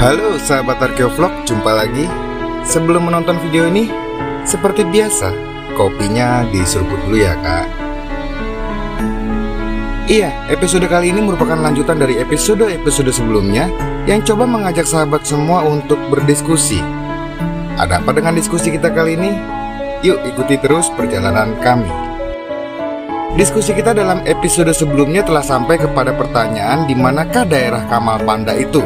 Halo sahabat Arkeovlog, jumpa lagi. Sebelum menonton video ini, seperti biasa, kopinya diseruput dulu ya kak. Iya, episode kali ini merupakan lanjutan dari episode-episode sebelumnya yang coba mengajak sahabat semua untuk berdiskusi. Ada apa dengan diskusi kita kali ini? Yuk ikuti terus perjalanan kami. Diskusi kita dalam episode sebelumnya telah sampai kepada pertanyaan di manakah daerah Kamal Panda itu,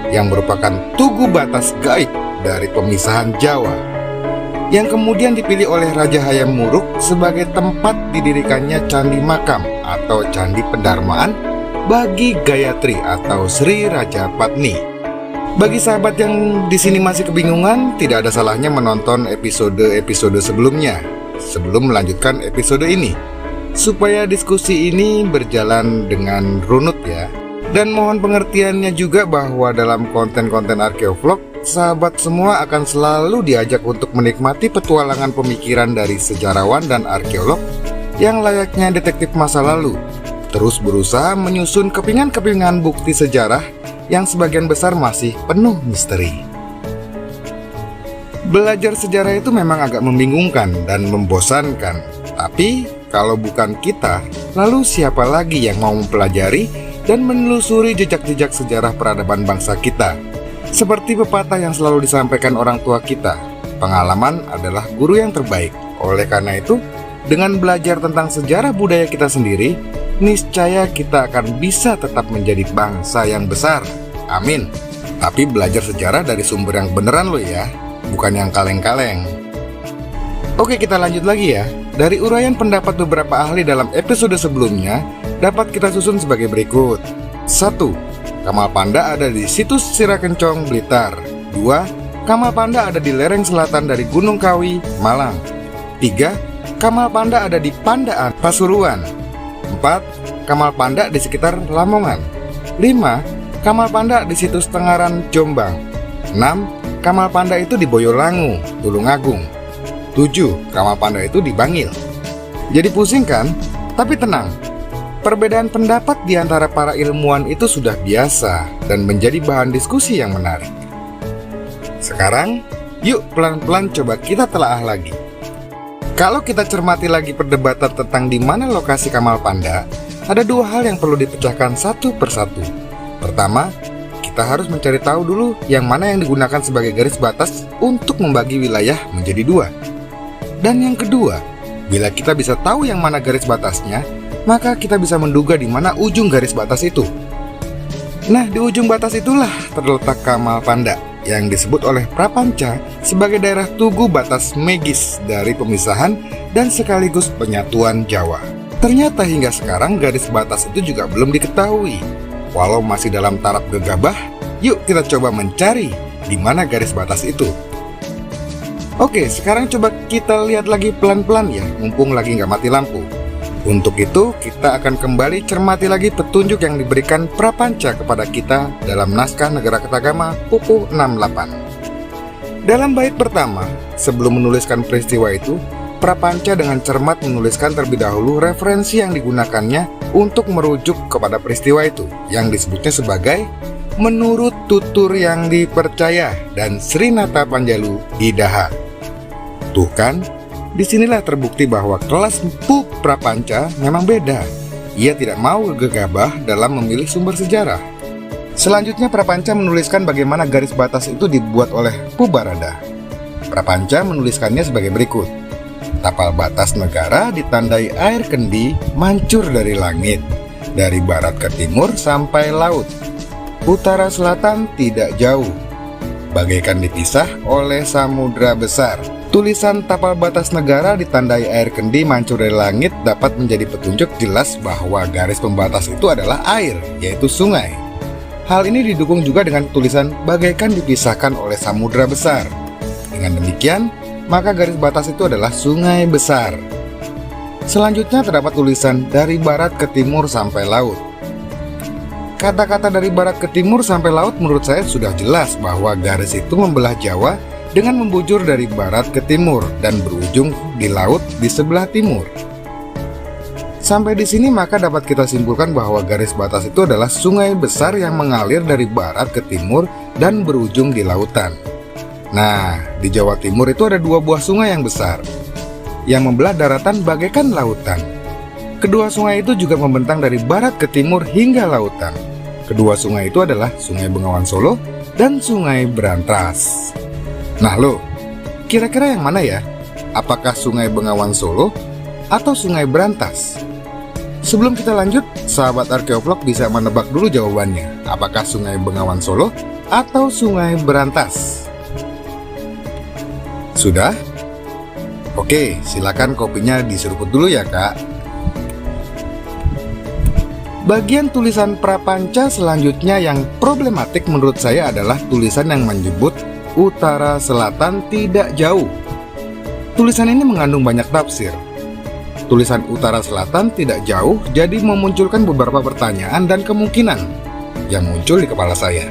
yang merupakan tugu batas gaib dari pemisahan Jawa, yang kemudian dipilih oleh Raja Hayam Wuruk sebagai tempat didirikannya Candi Makam atau Candi Pendarmaan bagi Gayatri atau Sri Raja Patni. Bagi sahabat yang di sini masih kebingungan, tidak ada salahnya menonton episode-episode sebelumnya sebelum melanjutkan episode ini, supaya diskusi ini berjalan dengan runut ya. Dan mohon pengertiannya juga bahwa dalam konten-konten Arkeovlog, sahabat semua akan selalu diajak untuk menikmati petualangan pemikiran dari sejarawan dan arkeolog yang layaknya detektif masa lalu, terus berusaha menyusun kepingan-kepingan bukti sejarah yang sebagian besar masih penuh misteri. Belajar sejarah itu memang agak membingungkan dan membosankan, tapi kalau bukan kita, lalu siapa lagi yang mau mempelajari dan menelusuri jejak-jejak sejarah peradaban bangsa kita? Seperti pepatah yang selalu disampaikan orang tua kita, pengalaman adalah guru yang terbaik. Oleh karena itu, dengan belajar tentang sejarah budaya kita sendiri, niscaya kita akan bisa tetap menjadi bangsa yang besar. Amin. Tapi belajar sejarah dari sumber yang beneran loh ya, bukan yang kaleng-kaleng. Oke, kita lanjut lagi ya. Dari uraian pendapat beberapa ahli dalam episode sebelumnya, dapat kita susun sebagai berikut. 1. Kamal Panda ada di situs Sirakencong, Blitar. 2. Kamal Panda ada di lereng selatan dari Gunung Kawi, Malang. 3. Kamal Panda ada di Pandaan, Pasuruan. 4. Kamal Panda di sekitar Lamongan. 5. Kamal Panda di situs Tengaran, Jombang. 6. Kamal Panda itu di Boyolangu, Tulungagung. 7. Kamal Panda itu di Bangil. Jadi pusing kan? Tapi tenang, perbedaan pendapat di antara para ilmuwan itu sudah biasa dan menjadi bahan diskusi yang menarik. Sekarang, yuk pelan-pelan coba kita telaah lagi. Kalau kita cermati lagi perdebatan tentang di mana lokasi Kamal Panda, ada dua hal yang perlu dipecahkan satu persatu. Pertama, kita harus mencari tahu dulu yang mana yang digunakan sebagai garis batas untuk membagi wilayah menjadi dua. Dan yang kedua, bila kita bisa tahu yang mana garis batasnya, maka kita bisa menduga di mana ujung garis batas itu. Nah, di ujung batas itulah terletak Kamal Panda yang disebut oleh Prapanca sebagai daerah tugu batas magis dari pemisahan dan sekaligus penyatuan Jawa. Ternyata hingga sekarang garis batas itu juga belum diketahui. Walau masih dalam taraf gegabah, yuk kita coba mencari di mana garis batas itu. Oke, sekarang coba kita lihat lagi pelan-pelan ya, mumpung lagi nggak mati lampu. Untuk itu, kita akan kembali cermati lagi petunjuk yang diberikan Prapanca kepada kita dalam naskah Negara Ketagama Pupuh 68. Dalam bait pertama, sebelum menuliskan peristiwa itu, Prapanca dengan cermat menuliskan terlebih dahulu referensi yang digunakannya untuk merujuk kepada peristiwa itu, yang disebutnya sebagai menurut tutur yang dipercaya dan Srinata Panjalu Hidaha. Tuh kan, disinilah terbukti bahwa kelas Empu Prapanca memang beda. Ia tidak mau gegabah dalam memilih sumber sejarah. Selanjutnya Prapanca menuliskan bagaimana garis batas itu dibuat oleh Pubarada. Prapanca menuliskannya sebagai berikut. Tapal batas negara ditandai air kendi mancur dari langit, dari barat ke timur sampai laut. Utara selatan tidak jauh, bagaikan dipisah oleh samudra besar. Tulisan tapal batas negara ditandai air kendi mancur dari langit dapat menjadi petunjuk jelas bahwa garis pembatas itu adalah air, yaitu sungai. Hal ini didukung juga dengan tulisan bagaikan dipisahkan oleh samudra besar. Dengan demikian, maka garis batas itu adalah sungai besar. Selanjutnya terdapat tulisan dari barat ke timur sampai laut. Kata-kata dari barat ke timur sampai laut menurut saya sudah jelas bahwa garis itu membelah Jawa dengan membujur dari barat ke timur dan berujung di laut di sebelah timur. Sampai di sini maka dapat kita simpulkan bahwa garis batas itu adalah sungai besar yang mengalir dari barat ke timur dan berujung di lautan. Nah, di Jawa Timur itu ada 2 buah sungai yang besar yang membelah daratan bagaikan lautan. Kedua sungai itu juga membentang dari barat ke timur hingga lautan. Kedua sungai itu adalah Sungai Bengawan Solo dan Sungai Brantas. Nah lo, kira-kira yang mana ya? Apakah Sungai Bengawan Solo atau Sungai Brantas? Sebelum kita lanjut, sahabat arkeovlog bisa menebak dulu jawabannya. Apakah Sungai Bengawan Solo atau Sungai Brantas? Sudah? Oke, silakan kopinya diseruput dulu ya kak. Bagian tulisan prapanca selanjutnya yang problematik menurut saya adalah tulisan yang menyebut utara selatan tidak jauh. Tulisan ini mengandung banyak tafsir. Tulisan utara selatan tidak jauh jadi memunculkan beberapa pertanyaan dan kemungkinan yang muncul di kepala saya.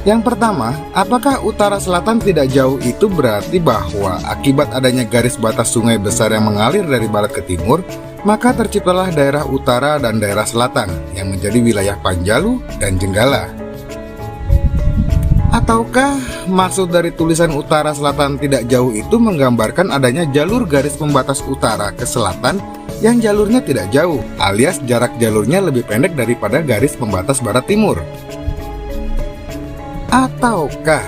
Yang pertama, apakah utara selatan tidak jauh itu berarti bahwa akibat adanya garis batas sungai besar yang mengalir dari barat ke timur, maka terciptalah daerah utara dan daerah selatan yang menjadi wilayah Panjalu dan Jenggala? Ataukah maksud dari tulisan utara selatan tidak jauh itu menggambarkan adanya jalur garis pembatas utara ke selatan yang jalurnya tidak jauh, alias jarak jalurnya lebih pendek daripada garis pembatas barat timur? Ataukah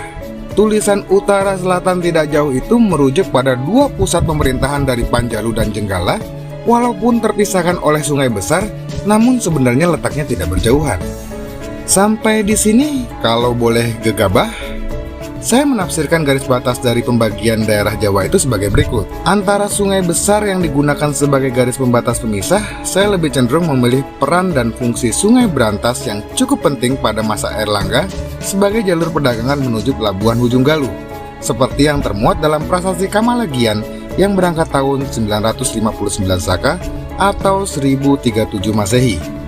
tulisan utara selatan tidak jauh itu merujuk pada 2 pusat pemerintahan dari Panjalu dan Jenggala, walaupun terpisahkan oleh sungai besar, namun sebenarnya letaknya tidak berjauhan? Sampai di sini, kalau boleh gegabah, saya menafsirkan garis batas dari pembagian daerah Jawa itu sebagai berikut. Antara sungai besar yang digunakan sebagai garis pembatas pemisah, saya lebih cenderung memilih peran dan fungsi Sungai Brantas yang cukup penting pada masa Airlangga sebagai jalur perdagangan menuju pelabuhan Ujung Galuh, seperti yang termuat dalam prasasti Kamalagian yang berangkat tahun 959 Saka atau 1037 Masehi.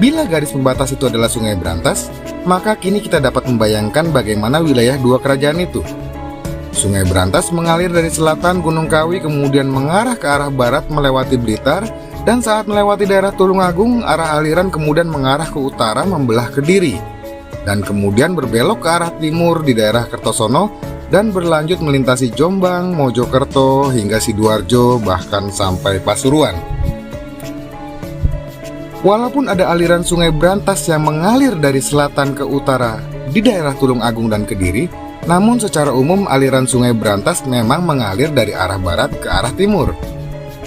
Bila garis pembatas itu adalah Sungai Brantas, maka kini kita dapat membayangkan bagaimana wilayah 2 kerajaan itu. Sungai Brantas mengalir dari selatan Gunung Kawi kemudian mengarah ke arah barat melewati Blitar, dan saat melewati daerah Tulungagung, arah aliran kemudian mengarah ke utara membelah Kediri, dan kemudian berbelok ke arah timur di daerah Kertosono dan berlanjut melintasi Jombang, Mojokerto hingga Sidoarjo bahkan sampai Pasuruan. Walaupun ada aliran Sungai Brantas yang mengalir dari selatan ke utara di daerah Tulungagung dan Kediri, namun secara umum aliran Sungai Brantas memang mengalir dari arah barat ke arah timur.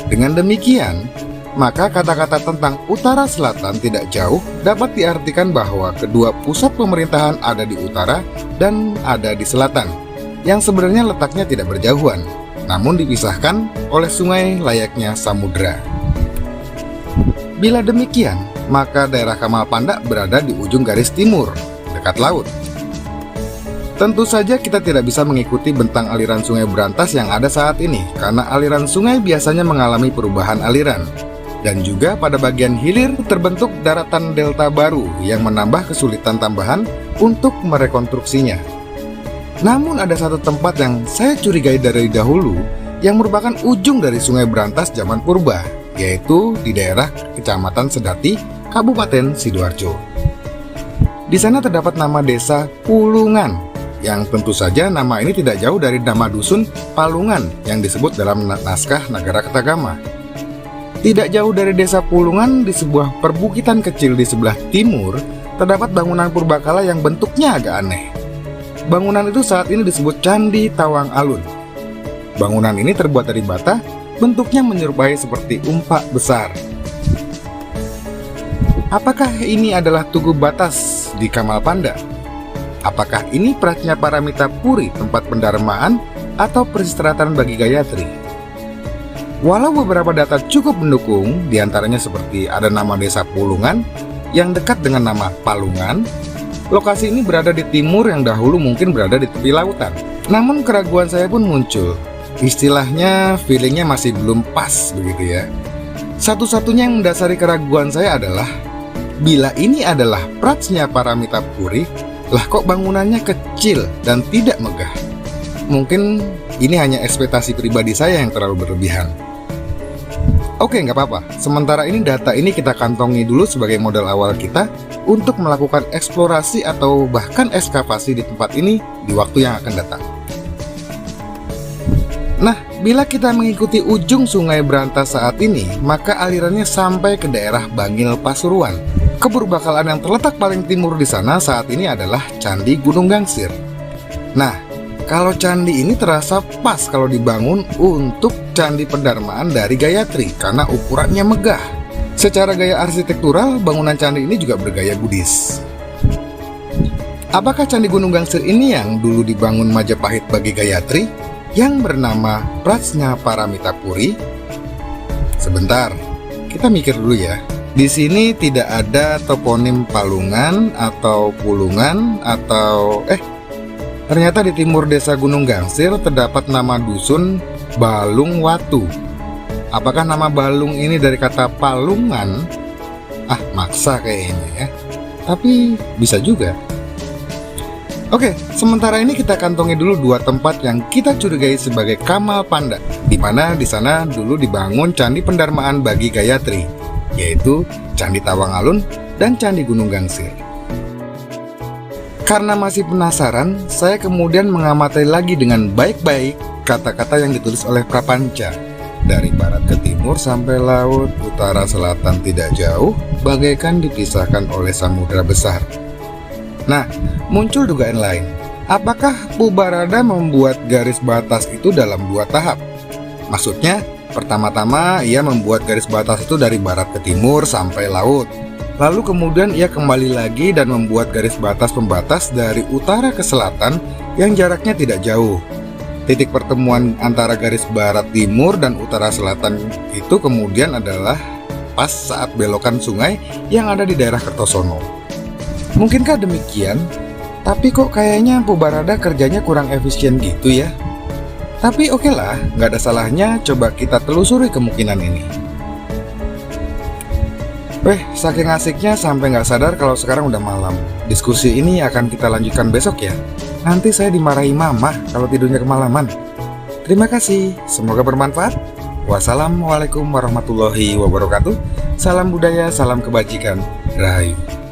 Dengan demikian, maka kata-kata tentang utara selatan tidak jauh dapat diartikan bahwa kedua pusat pemerintahan ada di utara dan ada di selatan, yang sebenarnya letaknya tidak berjauhan, namun dipisahkan oleh sungai layaknya samudra. Bila demikian, maka daerah Kamal Pandak berada di ujung garis timur, dekat laut. Tentu saja kita tidak bisa mengikuti bentang aliran Sungai Brantas yang ada saat ini, karena aliran sungai biasanya mengalami perubahan aliran. Dan juga pada bagian hilir terbentuk daratan delta baru yang menambah kesulitan tambahan untuk merekonstruksinya. Namun ada satu tempat yang saya curigai dari dahulu yang merupakan ujung dari Sungai Brantas zaman purba, yaitu di daerah Kecamatan Sedati, Kabupaten Sidoarjo. Di sana terdapat nama desa Pulungan, yang tentu saja nama ini tidak jauh dari nama dusun Palungan yang disebut dalam naskah Nagara Kertagama. Tidak jauh dari desa Pulungan, di sebuah perbukitan kecil di sebelah timur, terdapat bangunan purbakala yang bentuknya agak aneh. Bangunan itu saat ini disebut Candi Tawang Alun. Bangunan ini terbuat dari bata, bentuknya menyerupai seperti umpak besar. Apakah ini adalah Tugu Batas di Kamal Pandak? Apakah ini Pratnya Paramita Puri, tempat pendarmaan atau peristirahatan bagi Gayatri? Walau beberapa data cukup mendukung, diantaranya seperti ada nama desa Pulungan yang dekat dengan nama Palungan, lokasi ini berada di timur yang dahulu mungkin berada di tepi lautan. Namun keraguan saya pun muncul. Istilahnya feelingnya masih belum pas begitu ya. Satu-satunya yang mendasari keraguan saya adalah, bila ini adalah Pratnya Paramita Puri, lah kok bangunannya kecil dan tidak megah? Mungkin ini hanya ekspektasi pribadi saya yang terlalu berlebihan. Oke, nggak apa-apa. Sementara ini data ini kita kantongi dulu sebagai modal awal kita untuk melakukan eksplorasi atau bahkan ekskavasi di tempat ini di waktu yang akan datang. Nah, bila kita mengikuti ujung Sungai Brantas saat ini, maka alirannya sampai ke daerah Bangil Pasuruan. Keberbakalan yang terletak paling timur di sana saat ini adalah Candi Gunung Gangsir. Nah, kalau candi ini terasa pas kalau dibangun untuk Candi Pendarmaan dari Gayatri karena ukurannya megah. Secara gaya arsitektural, bangunan candi ini juga bergaya Buddhis. Apakah Candi Gunung Gangsir ini yang dulu dibangun Majapahit bagi Gayatri yang bernama Prajna Paramita Puri? Sebentar, kita mikir dulu ya. Di sini tidak ada toponim Palungan atau Pulungan atau ternyata di timur desa Gunung Gangsir terdapat nama dusun Balung Watu. Apakah nama Balung ini dari kata Palungan? Maksa kayaknya ya. Tapi bisa juga. Oke, sementara ini kita kantongi dulu dua tempat yang kita curigai sebagai Kamal Panda, di mana di sana dulu dibangun Candi Pendarmaan bagi Gayatri, yaitu Candi Tawang Alun dan Candi Gunung Gangsir. Karena masih penasaran, saya kemudian mengamati lagi dengan baik-baik kata-kata yang ditulis oleh Prapanca. Dari barat ke timur sampai laut, utara selatan tidak jauh, bagaikan dipisahkan oleh samudra besar. Nah, muncul dugaan lain. Apakah Pubarada membuat garis batas itu dalam dua tahap? Maksudnya, pertama-tama ia membuat garis batas itu dari barat ke timur sampai laut. Lalu kemudian ia kembali lagi dan membuat garis batas pembatas dari utara ke selatan yang jaraknya tidak jauh. Titik pertemuan antara garis barat timur dan utara selatan itu kemudian adalah pas saat belokan sungai yang ada di daerah Kertosono. Mungkinkah demikian? Tapi kok kayaknya Pubarada kerjanya kurang efisien gitu ya. Tapi oke lah, nggak ada salahnya coba kita telusuri kemungkinan ini. Saking asiknya sampai nggak sadar kalau sekarang udah malam. Diskusi ini akan kita lanjutkan besok ya. Nanti saya dimarahi mama kalau tidurnya kemalaman. Terima kasih, semoga bermanfaat. Wassalamualaikum warahmatullahi wabarakatuh. Salam budaya, salam kebajikan. Rahayu.